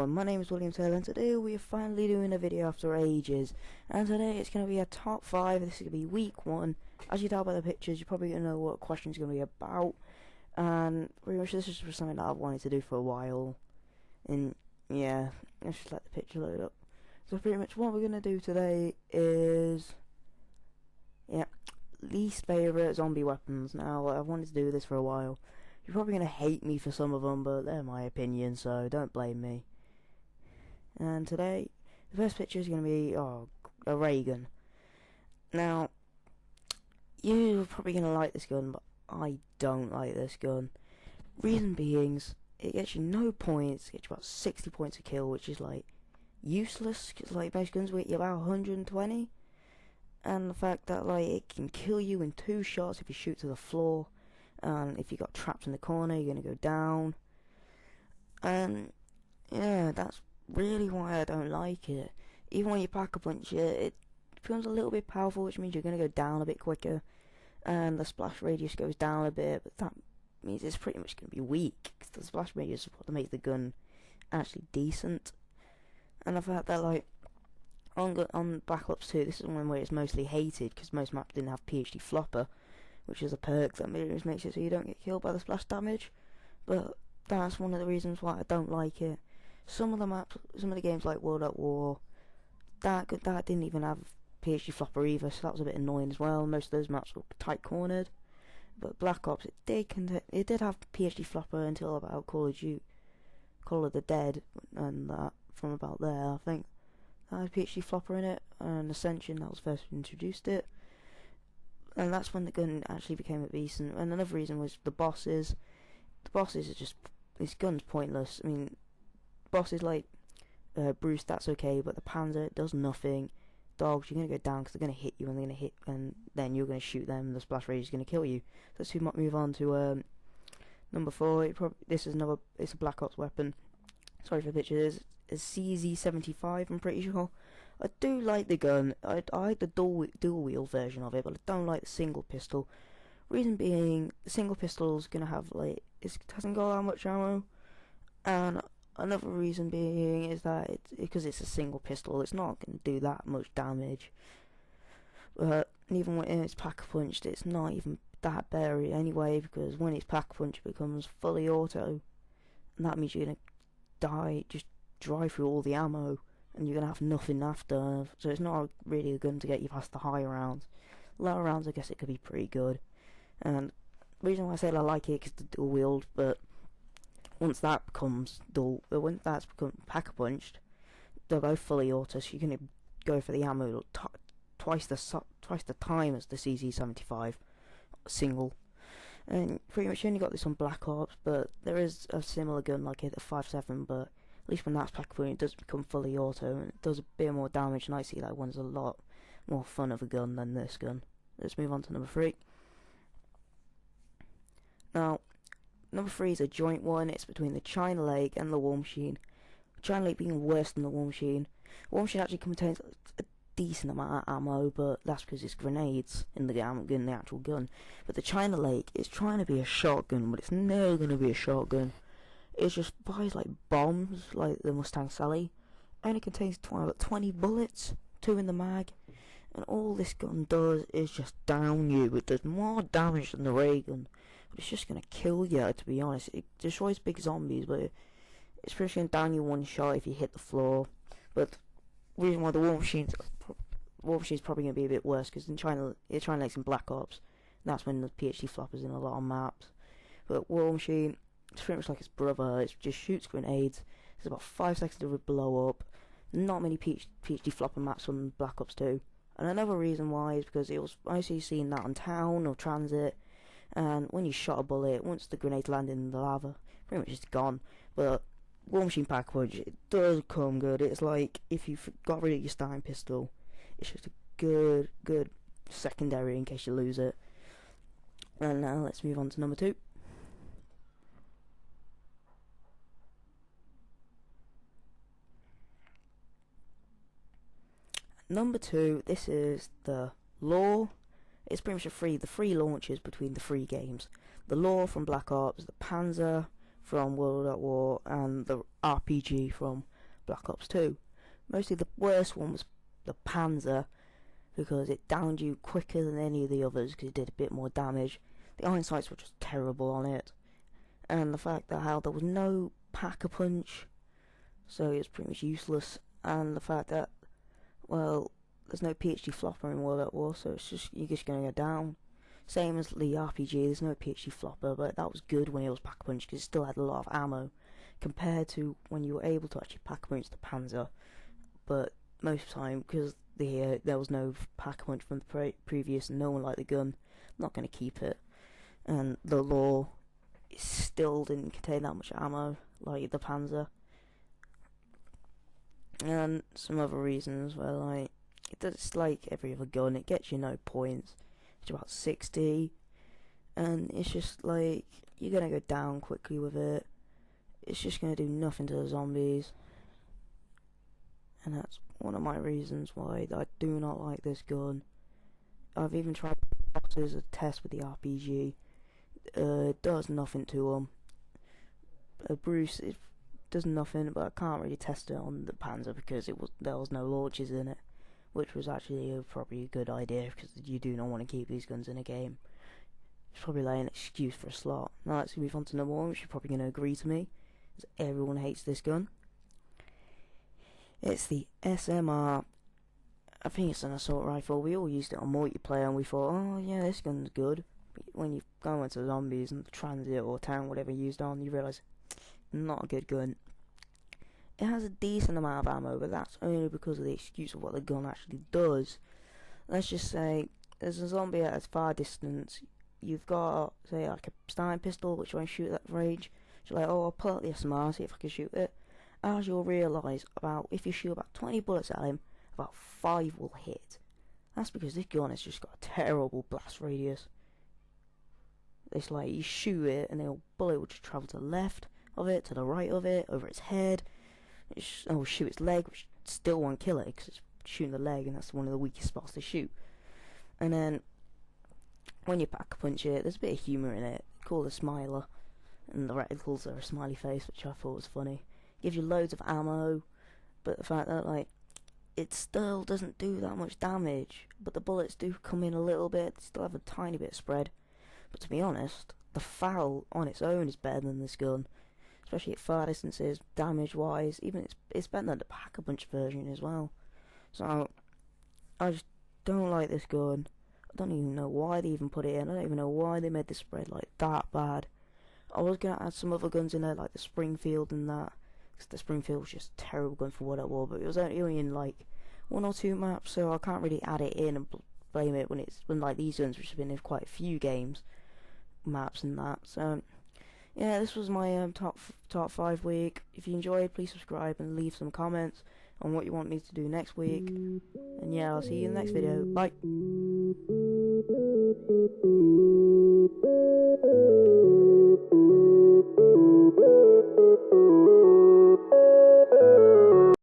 everyone, my name is William Taylor and today we are finally doing a video after ages, and today it's going to be a top 5. This is going to be week 1. As you tell by the pictures, you're probably going to know what question is going to be about, and pretty much this is just something that I've wanted to do for a while, and yeah, let's just let the picture load up. So pretty much what we're going to do today is, least favourite zombie weapons. Now, I've wanted to do this for a while. You're probably going to hate me for some of them, but they're my opinion, so don't blame me. And today, the first picture is going to be, a Reagan. Now, you're probably going to like this gun, but I don't like this gun. Reason being, it gets you no points, it gets you about 60 points a kill, which is, like, useless, because, like, most guns will get you about 120. And the fact that, like, it can kill you in 2 shots if you shoot to the floor. And if you got trapped in the corner, you're going to go down. And yeah, that's really why I don't like it. Even when you pack a punch it becomes a little bit powerful, which means you're going to go down a bit quicker. And the splash radius goes down a bit, but that means it's pretty much going to be weak, because the splash radius is what makes the gun actually decent. And the fact that, like, on Black Ops 2, this is one where it's mostly hated, because most maps didn't have PhD flopper, which is a perk that makes it so you don't get killed by the splash damage. But that's one of the reasons why I don't like it. Some of the maps, some of the games like World at War, that didn't even have PhD flopper either, so that was a bit annoying as well. Most of those maps were tight cornered. But Black Ops, it did have PhD flopper until about Call of the Dead, and that from about there, I think that had PhD flopper in it, and Ascension, that was first introduced it. And that's when the gun actually became a beast. And another reason was the bosses. The bosses are just, this gun's pointless. I mean, bosses like Bruce, that's okay, but the Panzer does nothing. Dogs, you're going to go down because they're going to hit you, and they're going to hit, and then you're going to shoot them, and the splash radius is going to kill you. So let's move on to number 4. It's a Black Ops weapon. Sorry for the picture. It's a CZ75, I'm pretty sure. I do like the gun. I like the dual wheel version of it, but I don't like the single pistol. Reason being, the single pistol is gonna have, like, it hasn't got that much ammo, and another reason being is that because it's a single pistol, it's not gonna do that much damage. But even when it's pack punched, it's not even that better anyway, because when it's pack punched, it becomes fully auto, and that means you're gonna die, just drive through all the ammo, and you're going to have nothing after, so it's not really a gun to get you past the higher rounds. Lower rounds, I guess it could be pretty good, and the reason why I say I like it is the dual wield, but once that becomes once that's become pack-a-punched, they're both fully auto, so you're going to go for the ammo twice the time as the CZ75 single. And pretty much you only got this on Black Ops, but there is a similar gun like it, the 5.7, but at least when that's pack point, it does become fully auto, and it does a bit more damage, and I see that one's a lot more fun of a gun than this gun. Let's move on to number 3. Now, number 3 is a joint one. It's between the China Lake and the War Machine. China Lake being worse than the War Machine. War Machine actually contains a decent amount of ammo, but that's because it's grenades in the actual gun. But the China Lake is trying to be a shotgun, but it's never going to be a shotgun. It just buys like bombs, like the Mustang Sally, and it contains 20 bullets, 2 in the mag, and all this gun does is just down you. It does more damage than the Reagan, but it's just gonna kill you, to be honest. It destroys big zombies, but it's pretty much gonna down you one shot if you hit the floor. But the reason why the War Machine's probably gonna be a bit worse, because in China Lake's in Black Ops, and that's when the PhD floppers in a lot of maps. But War Machine, it's pretty much like its brother. It just shoots grenades. It's about 5 seconds to blow up. Not many PhD flopper maps on Black Ops 2. And another reason why is because it was mostly seen that on town or transit. And when you shot a bullet, once the grenade landed in the lava, pretty much it's gone. But War Machine pack punch, it does come good. It's like if you got rid of your starting pistol, it's just a good secondary in case you lose it. And now let's move on to number 2. Number 2, this is the Law. It's pretty much the free launches between the 3 games. The Law from Black Ops, the Panzer from World at War, and the RPG from Black Ops 2. Mostly the worst one was the Panzer, because it downed you quicker than any of the others because it did a bit more damage. The iron sights were just terrible on it, and the fact that how there was no pack-a-punch, so it was pretty much useless, and the fact that, well, there's no PhD flopper in World at War, so it's just, you're just going to go down. Same as the RPG, there's no PhD flopper, but that was good when it was pack-a-punch because it still had a lot of ammo, compared to when you were able to actually pack-a-punch the Panzer. But most of the time, because there was no pack-a-punch from the previous and no one liked the gun, I'm not going to keep it. And the law still didn't contain that much ammo like the Panzer. And some other reasons were like, it's like every other gun, it gets you no points. It's about 60, and it's just like, you're going to go down quickly with it. It's just going to do nothing to the zombies. And that's one of my reasons why I do not like this gun. I've even tried it as a test with the RPG. It does nothing to them. Bruce, it does nothing, but I can't really test it on the Panzer because there was no launches in it, which was actually probably a good idea because you do not want to keep these guns in a game. It's probably like an excuse for a slot. Now let's move on to number one, which you're probably going to agree to me, because everyone hates this gun. It's the SMR. I think it's an assault rifle. We all used it on multiplayer and we thought, oh yeah, this gun's good. But when you go into zombies and transit or town, whatever you used on, you realise, not a good gun. It has a decent amount of ammo, but that's only because of the excuse of what the gun actually does. Let's just say, there's a zombie at a far distance. You've got, say, like a Stein pistol, which won't shoot at that range. So you're like, oh, I'll pull out the SMR, see if I can shoot it. As you'll realise, if you shoot about 20 bullets at him, about 5 will hit. That's because this gun has just got a terrible blast radius. It's like, you shoot it, and the bullet will just travel to the left of it, to the right of it, over its head. It'll shoot its leg, which still won't kill it, because it's shooting the leg, and that's one of the weakest spots to shoot. And then, when you pack-a-punch it, there's a bit of humour in it. Called a smiler, and the reticles are a smiley face, which I thought was funny. Gives you loads of ammo, but the fact that, like, it still doesn't do that much damage, but the bullets do come in a little bit, still have a tiny bit of spread. But to be honest, the FAL on its own is better than this gun, especially at far distances, damage-wise. Even it's better than the pack-a-punch version as well. So, I just don't like this gun. I don't even know why they even put it in. I don't even know why they made the spread like that bad. I was going to add some other guns in there, like the Springfield and that. Because the Springfield was just a terrible gun for World at War, but it was only in like 1 or 2 maps, so I can't really add it in and blame it when like these guns, which have been in quite a few games, maps and that. So yeah, this was my top 5 week. If you enjoyed, please subscribe and leave some comments on what you want me to do next week. And yeah, I'll see you in the next video. Bye.